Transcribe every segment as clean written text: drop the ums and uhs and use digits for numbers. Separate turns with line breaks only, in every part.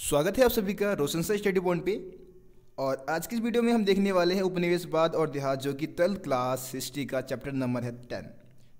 स्वागत है आप सभी का रोशन सर स्टडी पॉइंट पे। और आज की इस वीडियो में हम देखने वाले हैं उपनिवेशवाद और देहात, जो कि 12th क्लास हिस्ट्री का चैप्टर नंबर है 10।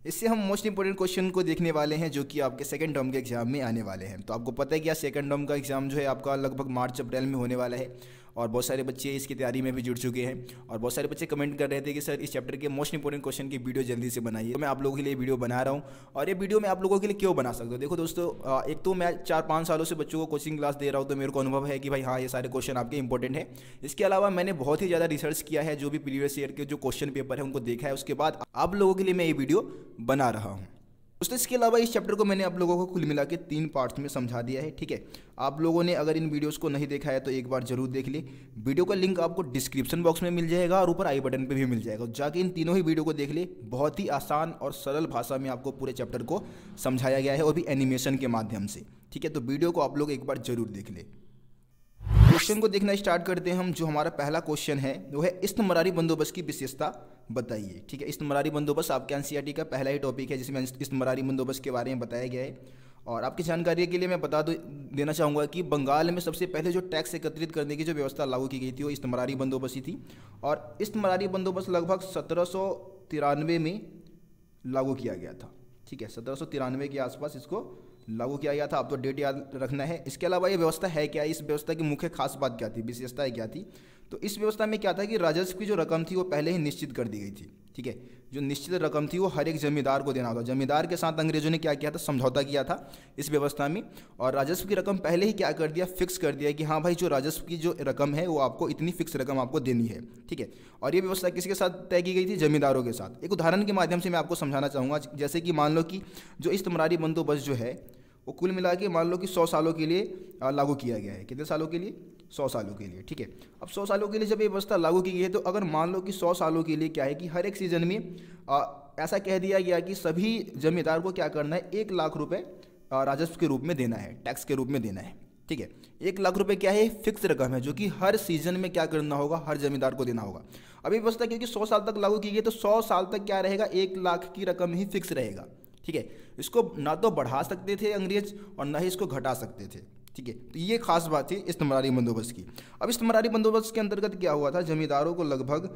इससे हम मोस्ट इंपोर्टेंट क्वेश्चन को देखने वाले हैं जो कि आपके सेकंड टर्म के एग्जाम में आने वाले हैं। तो आपको पता है कि आज सेकंड टर्म का एग्जाम जो है आपका लगभग मार्च अप्रैल में होने वाला है और बहुत सारे बच्चे इसकी तैयारी में भी जुड़ चुके हैं। और बहुत सारे बच्चे कमेंट कर रहे थे कि सर इस चैप्टर के मोस्ट इंपोर्टेंट क्वेश्चन की वीडियो जल्दी से बनाइए। तो मैं आप लोगों के लिए वीडियो बना रहा हूँ। और ये वीडियो मैं आप लोगों के लिए क्यों बना सकता हूँ, देखो दोस्तों, एक तो मैं 4-5 सालों से बच्चों को कोचिंग क्लास दे रहा हूँ, तो मेरे को अनुभव है कि भाई हाँ, ये सारे क्वेश्चन आपके इंपॉर्टेंट है। इसके अलावा मैंने बहुत ही ज़्यादा रिसर्च किया है, जो भी प्रीवियस ईयर के जो क्वेश्चन पेपर है उनको देखा है, उसके बाद आप लोगों के लिए मैं ये वीडियो बना रहा हूँ। दोस्तों, इसके अलावा इस चैप्टर को मैंने आप लोगों को कुल मिला के 3 पार्ट्स में समझा दिया है। ठीक है, आप लोगों ने अगर इन वीडियोस को नहीं देखा है तो एक बार जरूर देख ले। वीडियो का लिंक आपको डिस्क्रिप्शन बॉक्स में मिल जाएगा और ऊपर आई बटन पे भी मिल जाएगा। जाके इन तीनों ही वीडियो को देख ले। बहुत ही आसान और सरल भाषा में आपको पूरे चैप्टर को समझाया गया है, और भी एनिमेशन के माध्यम से। ठीक है, तो वीडियो को आप लोग एक बार जरूर देख ले। क्वेश्चन को देखना स्टार्ट करते हैं हम। जो हमारा पहला क्वेश्चन है वो है इस्तमरारी बंदोबस्त की विशेषता बताइए। ठीक है, इस्तमरारी बंदोबस्त आपके एनसीईआरटी का पहला ही टॉपिक है जिसमें इस्तमरारी बंदोबस्त के बारे में बताया गया है। और आपकी जानकारी के लिए मैं बता देना चाहूँगा कि बंगाल में सबसे पहले जो टैक्स एकत्रित करने की जो व्यवस्था लागू की गई थी वो इस्तमरारी बंदोबस्त ही थी। और इस्तमरारी बंदोबस्त लगभग 1793 में लागू किया गया था। ठीक है, 1793 के आसपास इसको लागू किया गया था। आप तो डेट याद रखना है। इसके अलावा ये व्यवस्था है क्या, इस व्यवस्था की मुख्य खास बात क्या थी, विशेषताएं क्या थी? तो इस व्यवस्था में क्या था कि राजस्व की जो रकम थी वो पहले ही निश्चित कर दी गई थी। ठीक है, जो निश्चित रकम थी वो हर एक जमींदार को देना होता। जमींदार के साथ अंग्रेजों ने क्या किया था, समझौता किया था इस व्यवस्था में। और राजस्व की रकम पहले ही क्या कर दिया, फिक्स कर दिया कि हाँ भाई, जो राजस्व की जो रकम है वो आपको इतनी फिक्स रकम आपको देनी है। ठीक है, और ये व्यवस्था किसके साथ तय की गई थी, जमींदारों के साथ। एक उदाहरण के माध्यम से मैं आपको समझाना चाहूँगा। जैसे कि मान लो कि जो इस्तमरारी बंदोबस्त जो है वो कुल मिला के मान लो कि 100 सालों के लिए लागू किया गया है। कितने सालों के लिए, 100 सालों के लिए। ठीक है, अब 100 सालों के लिए जब ये व्यवस्था लागू की गई है, तो अगर मान लो कि 100 सालों के लिए क्या है कि हर एक सीजन में ऐसा कह दिया गया कि सभी जमींदार को क्या करना है, 1 लाख रुपए राजस्व के रूप में देना है, टैक्स के रूप में देना है। ठीक है, 1 लाख रुपए क्या है, फिक्स रकम है, जो कि हर सीजन में क्या करना होगा, हर जमींदार को देना होगा। अब ये व्यवस्था क्योंकि 100 साल तक लागू की गई, तो 100 साल तक क्या रहेगा, 1 लाख की रकम ही फिक्स रहेगा। ठीक है, इसको ना तो बढ़ा सकते थे अंग्रेज और ना ही इसको घटा सकते थे। ठीक है, तो ये खास बात थी इस्तमरारी बंदोबस्त की। अब इस्तमरारी बंदोबस्त के अंतर्गत क्या हुआ था, जमींदारों को लगभग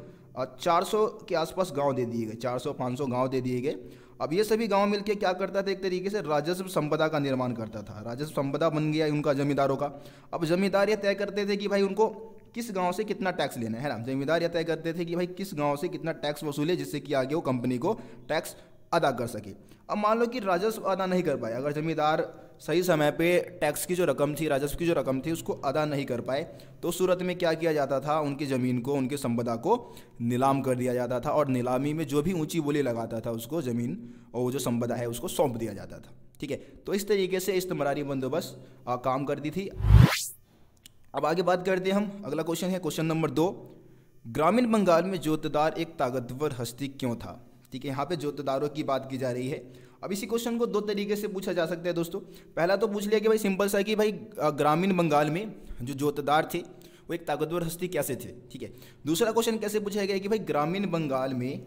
400 के आसपास गांव दे दिए गए, 400-500 गांव दे दिए गए। अब ये सभी गांव मिलकर क्या करता था, एक तरीके से राजस्व संपदा का निर्माण करता था। राजस्व संपदा बन गया उनका जमींदारों का। अब जमींदार ये तय करते थे कि भाई उनको किस गांव से कितना टैक्स लेना है ना। जमींदार ये तय करते थे कि भाई किस गांव से कितना टैक्स वसूले, जिससे कि आगे वो कंपनी को टैक्स अदा कर सके। अब मान लो कि राजस्व अदा नहीं कर पाए, अगर जमींदार सही समय पे टैक्स की जो रकम थी, राजस्व की जो रकम थी, उसको अदा नहीं कर पाए, तो उस सूरत में क्या किया जाता था, उनकी ज़मीन को, उनके संपदा को नीलाम कर दिया जाता था। और नीलामी में जो भी ऊंची बोली लगाता था उसको ज़मीन और वो जो संपदा है उसको सौंप दिया जाता था। ठीक है, तो इस तरीके से इस्तमरारी बंदोबस्त काम करती थी। अब आगे बात करते हैं हम। अगला क्वेश्चन है क्वेश्चन नंबर 2। ग्रामीण बंगाल में जोतदार एक ताकतवर हस्ती क्यों था? ठीक है, यहाँ पे जोतदारों की बात की जा रही है। अब इसी क्वेश्चन को 2 तरीके से पूछा जा सकता है दोस्तों। पहला तो पूछ लिया कि भाई सिंपल सा कि भाई ग्रामीण बंगाल में जो जोतदार थे वो एक ताकतवर हस्ती कैसे थे। ठीक है, दूसरा क्वेश्चन कैसे पूछा गया कि भाई ग्रामीण बंगाल में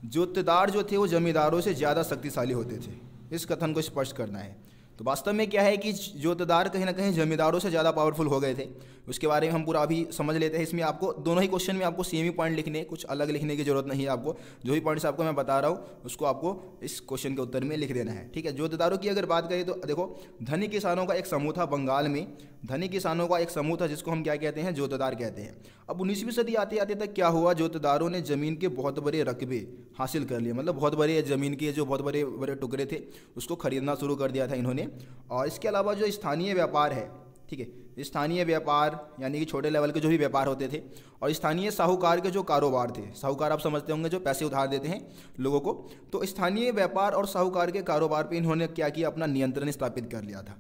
जोतदार जो थे वो जमींदारों से ज़्यादा शक्तिशाली होते थे। इस कथन को स्पष्ट करना है। तो वास्तव में क्या है कि जोतदार कहीं ना कहीं जमींदारों से ज़्यादा पावरफुल हो गए थे। उसके बारे में हम पूरा अभी समझ लेते हैं। इसमें आपको दोनों ही क्वेश्चन में आपको सेम ही पॉइंट लिखने, कुछ अलग लिखने की जरूरत नहीं है। आपको जो भी पॉइंट्स आपको मैं बता रहा हूँ उसको आपको इस क्वेश्चन के उत्तर में लिख देना है। ठीक है, जोतदारों की अगर बात करें तो देखो, धनी किसानों का एक समूह था बंगाल में। धनी किसानों का एक समूह था जिसको हम क्या कहते हैं, जोतदार कहते हैं। अब 19वीं सदी आते आते तक क्या हुआ, जोतदारों ने ज़मीन के बहुत बड़े रकबे हासिल कर लिए। मतलब बहुत बड़े ज़मीन के जो बहुत बड़े बड़े टुकड़े थे उसको खरीदना शुरू कर दिया था इन्होंने। और इसके अलावा जो स्थानीय व्यापार है, ठीक है, स्थानीय व्यापार यानी कि छोटे लेवल के जो भी व्यापार होते थे, और स्थानीय साहूकार के जो कारोबार थे, साहूकार आप समझते होंगे जो पैसे उधार देते हैं लोगों को, तो स्थानीय व्यापार और साहूकार के कारोबार पे इन्होंने क्या किया, अपना नियंत्रण स्थापित कर लिया था।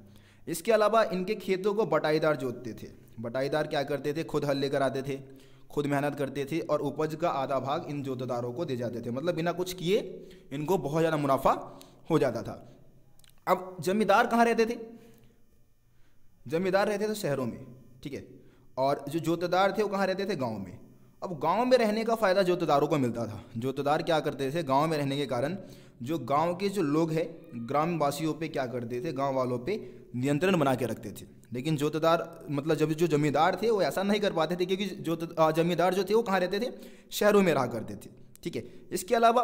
इसके अलावा इनके खेतों को बटाईदार जोतते थे। बटाईदार क्या करते थे, खुद हल लेकर आते थे, खुद मेहनत करते थे और उपज का आधा भाग इन जोतदारों को दे जाते थे। मतलब बिना कुछ किए इनको बहुत ज़्यादा मुनाफा हो जाता था। अब जमींदार कहाँ रहते थे, जमींदार रहते थे शहरों में। ठीक है, और जो जोतदार थे वो कहाँ रहते थे, गांव में। अब गांव में रहने का फ़ायदा जोतदारों को मिलता था। जोतदार क्या करते थे, गांव में रहने के कारण जो गांव के जो लोग हैं, ग्रामवासियों पे क्या करते थे, गांव वालों पे नियंत्रण बना के रखते थे। लेकिन जोतदार मतलब जब जो जमींदार थे वो ऐसा नहीं कर पाते थे, क्योंकि जो जमींदार जो थे वो कहाँ रहते थे, शहरों में रहा करते थे। ठीक है, इसके अलावा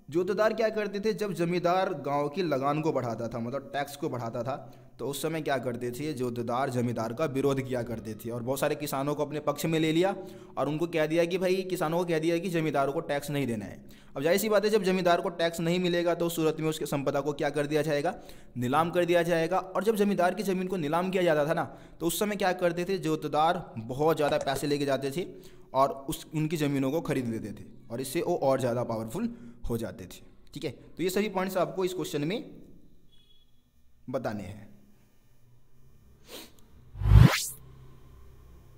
जोतदार क्या करते थे, जब जमींदार गांव की लगान को बढ़ाता था, मतलब टैक्स को बढ़ाता था, तो उस समय क्या करते थे, जोतदार जमींदार का विरोध किया करते थे और बहुत सारे किसानों को अपने पक्ष में ले लिया और उनको कह दिया कि भाई, किसानों को कह दिया कि जमींदारों को टैक्स नहीं देना है। अब जाहिर सी बात है, जब जमींदार को टैक्स नहीं मिलेगा तो उस सूरत में उसके संपदा को क्या कर दिया जाएगा, नीलाम कर दिया जाएगा। और जब जमींदार की ज़मीन को नीलाम किया जाता था ना, तो उस समय क्या करते थे, जोतदार बहुत ज़्यादा पैसे लेके जाते थे और उनकी ज़मीनों को खरीद लेते थे और इससे वो और ज़्यादा पावरफुल हो जाते थे। ठीक है, तो ये सभी पॉइंट्स आपको इस क्वेश्चन में बताने हैं।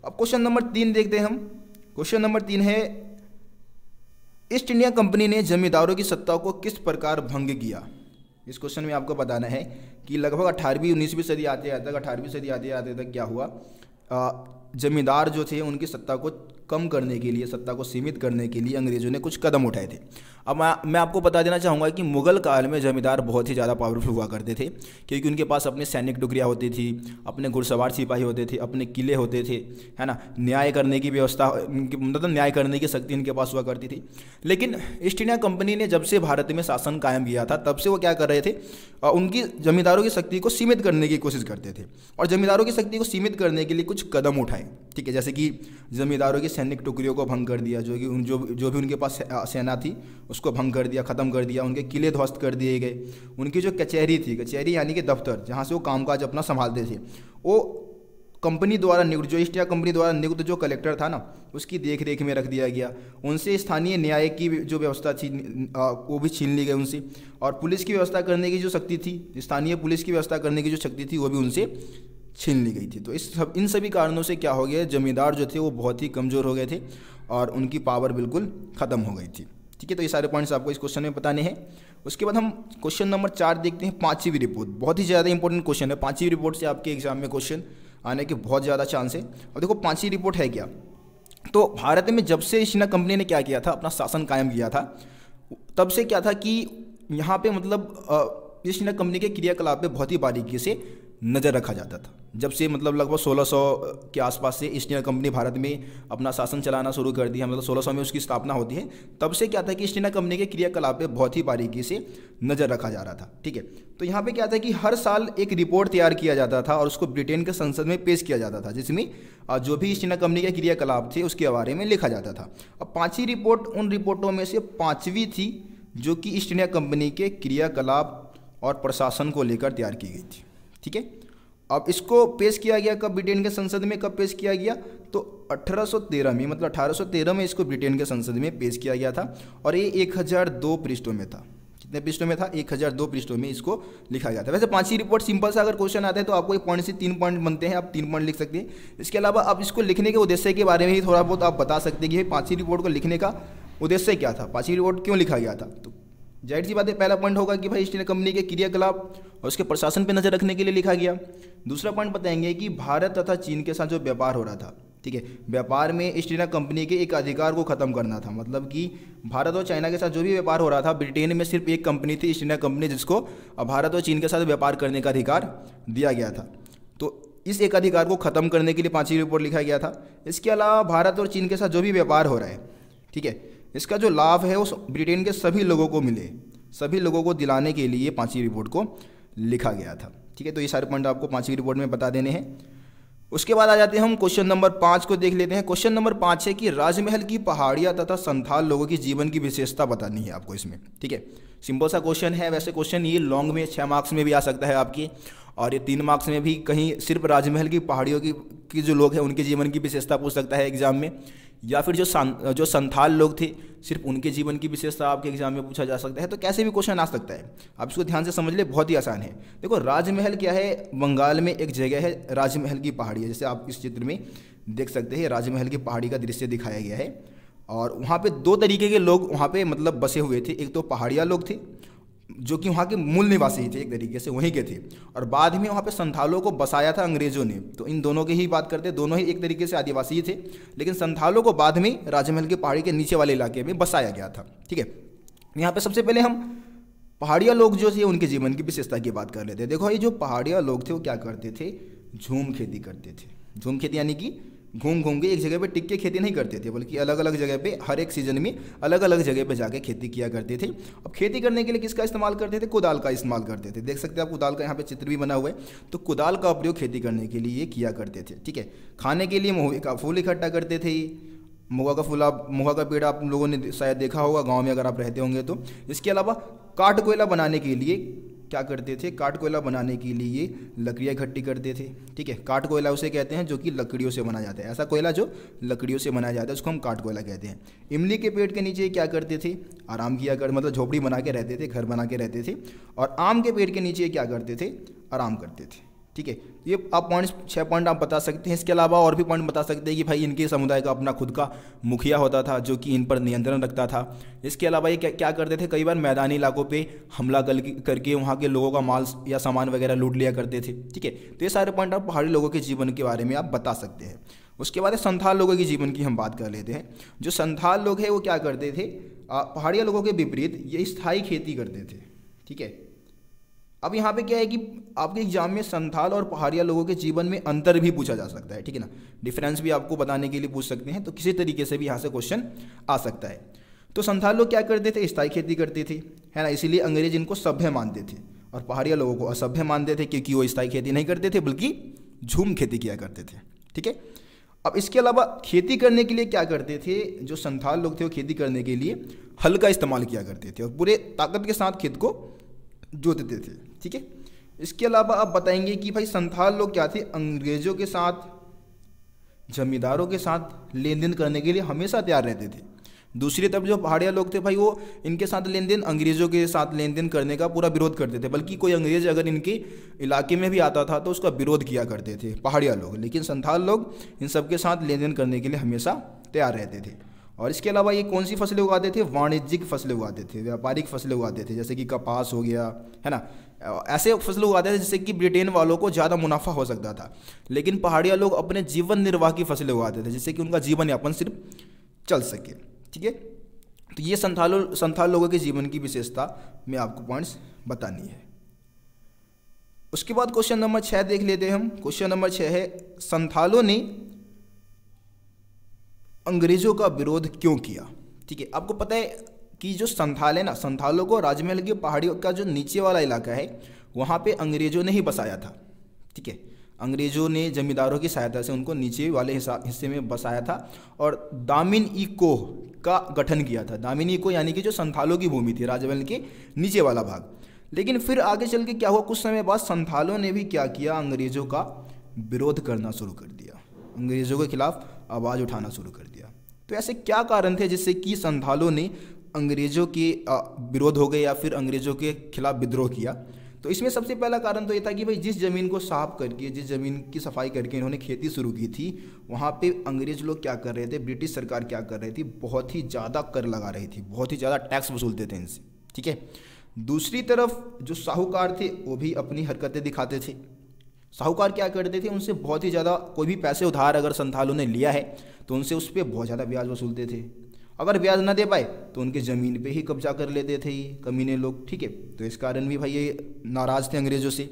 अब क्वेश्चन नंबर 3 देखते हैं हम। क्वेश्चन नंबर 3 है, ईस्ट इंडिया कंपनी ने जमींदारों की सत्ता को किस प्रकार भंग किया। इस क्वेश्चन में आपको बताना है कि लगभग 18वीं 19वीं सदी आते आते तक 18वीं सदी आते तक क्या हुआ, जमींदार जो थे उनकी सत्ता को कम करने के लिए, सत्ता को सीमित करने के लिए अंग्रेजों ने कुछ कदम उठाए थे। अब मैं आपको बता देना चाहूँगा कि मुगल काल में जमींदार बहुत ही ज़्यादा पावरफुल हुआ करते थे, क्योंकि उनके पास अपने सैनिक टुकड़ियाँ होती थी, अपने घुड़सवार सिपाही होते थे, अपने किले होते थे, है ना, न्याय करने की व्यवस्था, मतलब न्याय करने की शक्ति इनके पास हुआ करती थी। लेकिन ईस्ट इंडिया कंपनी ने जब से भारत में शासन कायम किया था, तब से वो क्या कर रहे थे, उनकी जमींदारों की शक्ति को सीमित करने की कोशिश करते थे और जमींदारों की शक्ति को सीमित करने के लिए कुछ कदम उठाए। ठीक है, जैसे कि जमींदारों की सैनिक टुकड़ियों को भंग कर दिया, जो भी उनके पास सेना थी उसको भंग कर दिया, ख़त्म कर दिया, उनके किले ध्वस्त कर दिए गए, उनकी जो कचहरी थी, कचहरी यानी कि दफ्तर जहाँ से वो कामकाज अपना संभालते थे, वो कंपनी द्वारा नियुक्त, जो ईस्ट इंडिया कंपनी द्वारा नियुक्त जो कलेक्टर था ना, उसकी देख रेख में रख दिया गया। उनसे स्थानीय न्याय की जो व्यवस्था थी वो भी छीन ली गई उनसे, और पुलिस की व्यवस्था करने की जो शक्ति थी, स्थानीय पुलिस की व्यवस्था करने की जो शक्ति थी वो भी उनसे छीन ली गई थी। तो इन सभी कारणों से क्या हो गया, जमींदार जो थे वो बहुत ही कमज़ोर हो गए थे और उनकी पावर बिल्कुल ख़त्म हो गई थी। ठीक है, तो ये सारे पॉइंट्स आपको इस क्वेश्चन में बताने हैं। उसके बाद हम क्वेश्चन नंबर 4 देखते हैं, 5वीं रिपोर्ट। बहुत ही ज़्यादा इंपॉर्टेंट क्वेश्चन है, 5वीं रिपोर्ट से आपके एग्जाम में क्वेश्चन आने के बहुत ज़्यादा चांस है। और देखो 5वीं रिपोर्ट है क्या, तो भारत में जब से ईस्ट इंडिया कंपनी ने क्या किया था, अपना शासन कायम किया था, तब से क्या था कि यहाँ पे मतलब ईस्ट इंडिया कंपनी के क्रियाकलाप पे बहुत ही बारीकी से नज़र रखा जाता था। जब से मतलब लगभग 1600 के आसपास से ईस्ट इंडिया कंपनी भारत में अपना शासन चलाना शुरू कर दिया, मतलब 1600 में उसकी स्थापना होती है, तब से क्या था कि ईस्ट इंडिया कंपनी के क्रियाकलाप पे बहुत ही बारीकी से नज़र रखा जा रहा था। ठीक है, तो यहाँ पे क्या था कि हर साल एक रिपोर्ट तैयार किया जाता था और उसको ब्रिटेन के संसद में पेश किया जाता था, जिसमें जो भी ईस्ट इंडिया कंपनी के क्रियाकलाप थे उसके बारे में लिखा जाता था। अब 5वीं रिपोर्ट उन रिपोर्टों में से 5वीं थी जो कि ईस्ट इंडिया कंपनी के क्रियाकलाप और प्रशासन को लेकर तैयार की गई थी। ठीक है, अब इसको पेश किया गया कब ब्रिटेन के संसद में, कब पेश किया गया, तो 1813 में, मतलब 1813 में इसको ब्रिटेन के संसद में पेश किया गया था और ये 1002 पृष्ठों में था। कितने पृष्ठों में था, 1002 पृष्ठों में इसको लिखा गया था। वैसे 5वीं रिपोर्ट सिंपल सा अगर क्वेश्चन आता है तो आपको एक पॉइंट से 3 पॉइंट बनते हैं, आप 3 पॉइंट लिख सकते हैं। इसके अलावा आप इसको लिखने के उद्देश्य के बारे में ही थोड़ा बहुत आप बता सकते हैं कि 5वीं रिपोर्ट को लिखने का उद्देश्य क्या था, 5वीं रिपोर्ट क्यों लिखा गया था। तो जाहिर सी बात है, पहला पॉइंट होगा कि भाई ईस्ट इंडिया कंपनी के क्रियाकलाप और उसके प्रशासन पर नजर रखने के लिए लिखा गया। दूसरा पॉइंट बताएंगे कि भारत तथा चीन के साथ जो व्यापार हो रहा था, ठीक है, व्यापार में ईस्ट इंडिया कंपनी के एक अधिकार को खत्म करना था। मतलब कि भारत और चाइना के साथ जो भी व्यापार हो रहा था, ब्रिटेन में सिर्फ एक कंपनी थी, ईस्ट इंडिया कंपनी, जिसको भारत और चीन के साथ व्यापार करने का अधिकार दिया गया था। तो इस एक अधिकार को खत्म करने के लिए 5वीं रिपोर्ट लिखा गया था। इसके अलावा भारत और चीन के साथ जो भी व्यापार हो रहा है, ठीक है, इसका जो लाभ है वो ब्रिटेन के सभी लोगों को मिले, सभी लोगों को दिलाने के लिए 5वीं रिपोर्ट को लिखा गया था। ठीक है, तो ये सारे पॉइंट आपको 5वीं रिपोर्ट में बता देने हैं। उसके बाद आ जाते हैं हम क्वेश्चन नंबर 5 को देख लेते हैं। क्वेश्चन नंबर 5 है कि राजमहल की पहाड़ियाँ तथा संथाल लोगों की जीवन की विशेषता बतानी है आपको इसमें। ठीक है, सिंपल सा क्वेश्चन है। वैसे क्वेश्चन ये लॉन्ग में 6 मार्क्स में भी आ सकता है आपकी, और ये 3 मार्क्स में भी कहीं सिर्फ राजमहल की पहाड़ियों की जो लोग हैं उनके जीवन की विशेषता पूछ सकता है एग्जाम में, या फिर जो संथाल लोग थे सिर्फ उनके जीवन की विशेषता आपके एग्जाम में पूछा जा सकता है। तो कैसे भी क्वेश्चन आ सकता है, आप इसको ध्यान से समझ ले, बहुत ही आसान है। देखो राजमहल क्या है, बंगाल में एक जगह है राजमहल की पहाड़ी है, जैसे आप इस चित्र में देख सकते हैं राजमहल की पहाड़ी का दृश्य दिखाया गया है। और वहाँ पे 2 तरीके के लोग वहाँ पे मतलब बसे हुए थे। एक तो पहाड़िया लोग थे जो कि वहाँ के मूल निवासी थे, एक तरीके से वहीं के थे, और बाद में वहाँ पे संथालों को बसाया था अंग्रेजों ने। तो इन दोनों की ही बात करते हैं, दोनों ही एक तरीके से आदिवासी थे, लेकिन संथालों को बाद में राजमहल की पहाड़ी के नीचे वाले इलाके में बसाया गया था। ठीक है, यहाँ पे सबसे पहले हम पहाड़िया लोग जो थे उनके जीवन की विशेषता की बात कर लेते हैं। देखो ये जो पहाड़िया लोग थे वो क्या करते थे, झूम खेती करते थे। झूम खेती यानी कि घूम घूम के एक जगह पे टिक के खेती नहीं करते थे, बल्कि अलग अलग जगह पे हर एक सीजन में अलग अलग जगह पे जाके खेती किया करते थे। अब खेती करने के लिए किसका इस्तेमाल करते थे? कुदाल का इस्तेमाल करते थे। देख सकते हैं आप कुदाल का यहाँ पे चित्र भी बना हुआ है। तो कुदाल का प्रयोग खेती करने के लिए किया करते थे। ठीक है, खाने के लिए महुए का फूल इकट्ठा करते थे। महुआ का पेड़ आप लोगों ने शायद देखा होगा गाँव में अगर आप रहते होंगे तो। इसके अलावा काठ कोयला बनाने के लिए क्या करते थे? काठ कोयला बनाने के लिए लकड़ियाँ इकट्ठी करते थे। ठीक है, काठ कोयला उसे कहते हैं जो कि लकड़ियों से बना जाता है। ऐसा कोयला जो लकड़ियों से बनाया जाता है उसको हम काठ कोयला कहते हैं। इमली के पेड़ के नीचे क्या करते थे? आराम किया कर, मतलब झोपड़ी बना के रहते थे, घर बना के रहते थे। और आम के पेड़ के नीचे क्या करते थे? आराम करते थे। ठीक है, ये आप पॉइंट्स 6 पॉइंट आप बता सकते हैं। इसके अलावा और भी पॉइंट बता सकते हैं कि भाई इनके समुदाय का अपना खुद का मुखिया होता था जो कि इन पर नियंत्रण रखता था। इसके अलावा ये क्या करते थे? कई बार मैदानी इलाकों पे हमला करके वहाँ के लोगों का माल या सामान वगैरह लूट लिया करते थे। ठीक है, तो ये सारे पॉइंट आप पहाड़ी लोगों के जीवन के बारे में आप बता सकते हैं। उसके बाद संथाल लोगों के जीवन की हम बात कर लेते हैं। जो संथाल लोग हैं वो क्या करते थे? पहाड़िया लोगों के विपरीत ये स्थायी खेती करते थे। ठीक है, अब यहाँ पे क्या है कि आपके एग्जाम में संथाल और पहाड़िया लोगों के जीवन में अंतर भी पूछा जा सकता है। ठीक है ना, डिफरेंस भी आपको बताने के लिए पूछ सकते हैं। तो किसी तरीके से भी यहाँ से क्वेश्चन आ सकता है। तो संथाल लोग क्या करते थे? स्थायी खेती करते थे, है ना। इसीलिए अंग्रेज इनको सभ्य मानते थे और पहाड़िया लोगों को असभ्य मानते थे, क्योंकि वो स्थायी खेती नहीं करते थे बल्कि झूम खेती किया करते थे। ठीक है, अब इसके अलावा खेती करने के लिए क्या करते थे? जो संथाल लोग थे वो खेती करने के लिए हल का इस्तेमाल किया करते थे और पूरे ताकत के साथ खेत को जोतते थे। ठीक है, इसके अलावा आप बताएंगे कि भाई संथाल लोग क्या थे? अंग्रेजों के साथ, जमींदारों के साथ लेन देन करने के लिए हमेशा तैयार रहते थे। दूसरी तरफ जो पहाड़िया लोग थे भाई वो इनके साथ लेन देन, अंग्रेजों के साथ लेन देन करने का पूरा विरोध करते थे। बल्कि कोई अंग्रेज अगर इनके इलाके में भी आता था तो उसका विरोध किया करते थे पहाड़िया लोग। लेकिन संथाल लोग इन सबके साथ लेन देन करने के लिए हमेशा तैयार रहते थे। और इसके अलावा ये कौन सी फसलें उगाते थे? वाणिज्यिक फसलें उगाते थे, व्यापारिक फसलें उगाते थे, जैसे कि कपास हो गया, है ना। ऐसे फसलें उगाते थे जिससे कि ब्रिटेन वालों को ज़्यादा मुनाफा हो सकता था। लेकिन पहाड़िया लोग अपने जीवन निर्वाह की फसलें उगाते थे जिससे कि उनका जीवन यापन सिर्फ चल सके। ठीक है, तो ये संथाल लोगों के जीवन की विशेषता में आपको पॉइंट्स बतानी है। उसके बाद क्वेश्चन नंबर 6 देख लेते हैं हम। क्वेश्चन नंबर 6 है, संथालों ने अंग्रेजों का विरोध क्यों किया? ठीक है, आपको पता है कि जो संथाल है ना, संथालों को राजमहल की पहाड़ियों का जो नीचे वाला इलाका है वहाँ पे अंग्रेजों ने ही बसाया था। ठीक है, अंग्रेजों ने जमींदारों की सहायता से उनको नीचे वाले हिस्से में बसाया था और दामिन ई कोह का गठन किया था। दामिन ई कोह यानी कि जो संथालों की भूमि थी, राजमहल के नीचे वाला भाग। लेकिन फिर आगे चल के क्या हुआ? कुछ समय बाद संथालों ने भी क्या किया? अंग्रेजों का विरोध करना शुरू कर दिया, अंग्रेजों के खिलाफ आवाज़ उठाना शुरू कर दिया। तो ऐसे क्या कारण थे जिससे कि संथालों ने अंग्रेजों के विरोध हो गए या फिर अंग्रेजों के खिलाफ विद्रोह किया? तो इसमें सबसे पहला कारण तो ये था कि भाई जिस ज़मीन को साफ करके, जिस ज़मीन की सफाई करके इन्होंने खेती शुरू की थी, वहाँ पे अंग्रेज लोग क्या कर रहे थे? ब्रिटिश सरकार क्या कर रही थी? बहुत ही ज़्यादा कर लगा रही थी, बहुत ही ज़्यादा टैक्स वसूलते थे इनसे। ठीक है, दूसरी तरफ जो साहूकार थे वो भी अपनी हरकतें दिखाते थे। साहूकार क्या करते थे? उनसे बहुत ही ज़्यादा, कोई भी पैसे उधार अगर संथालों ने लिया है तो उनसे उस पर बहुत ज़्यादा ब्याज वसूलते थे। अगर ब्याज ना दे पाए तो उनके ज़मीन पे ही कब्जा कर लेते थे ये कमीने लोग। ठीक है, तो इस कारण भी भाई ये नाराज़ थे अंग्रेज़ों से।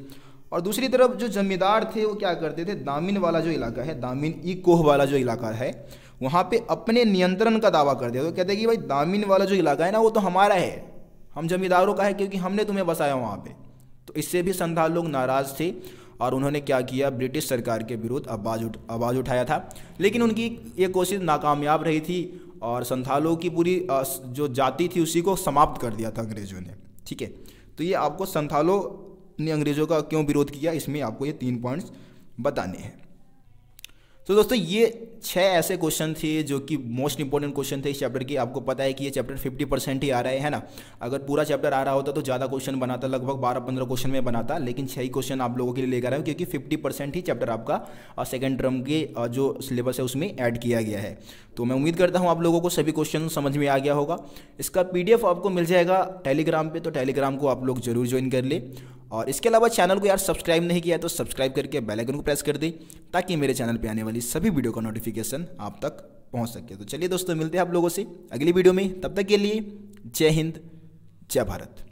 और दूसरी तरफ जो जमींदार थे वो क्या करते थे? दामिन वाला जो इलाका है, दामिन ई कोह वाला जो इलाका है, वहाँ पे अपने नियंत्रण का दावा करते थे। तो कहते हैं कि भाई दामिन वाला जो इलाका है ना वो तो हमारा है, हम जमींदारों का है क्योंकि हमने तुम्हें बसाया वहाँ पे। तो इससे भी संथाल लोग नाराज़ थे और उन्होंने क्या किया? ब्रिटिश सरकार के विरुद्ध आवाज़ उठाया था। लेकिन उनकी ये कोशिश नाकामयाब रही थी और संथालों की पूरी जो जाति थी उसी को समाप्त कर दिया था अंग्रेजों ने। ठीक है, तो ये आपको संथालों ने अंग्रेजों का क्यों विरोध किया, इसमें आपको ये 3 पॉइंट्स बताने हैं। तो दोस्तों ये 6 ऐसे क्वेश्चन थे जो कि मोस्ट इंपॉर्टेंट क्वेश्चन थे इस चैप्टर के। आपको पता है कि ये चैप्टर 50% ही आ रहा है ना। अगर पूरा चैप्टर आ रहा होता तो ज़्यादा क्वेश्चन बनाता, लगभग 12-15 क्वेश्चन में बनाता, लेकिन 6 ही क्वेश्चन आप लोगों के लिए लेकर आया हूँ क्योंकि 50% ही चैप्टर आपका सेकेंड टर्म के जो सिलेबस है उसमें ऐड किया गया है। तो मैं उम्मीद करता हूँ आप लोगों को सभी क्वेश्चन समझ में आ गया होगा। इसका PDF आपको मिल जाएगा टेलीग्राम पे, तो टेलीग्राम को आप लोग जरूर ज्वाइन कर ले। और इसके अलावा चैनल को यार सब्सक्राइब नहीं किया है तो सब्सक्राइब करके बेल आइकन को प्रेस कर दें ताकि मेरे चैनल पे आने वाली सभी वीडियो का नोटिफिकेशन आप तक पहुंच सके। तो चलिए दोस्तों, मिलते हैं आप लोगों से अगली वीडियो में। तब तक के लिए जय हिंद, जय भारत।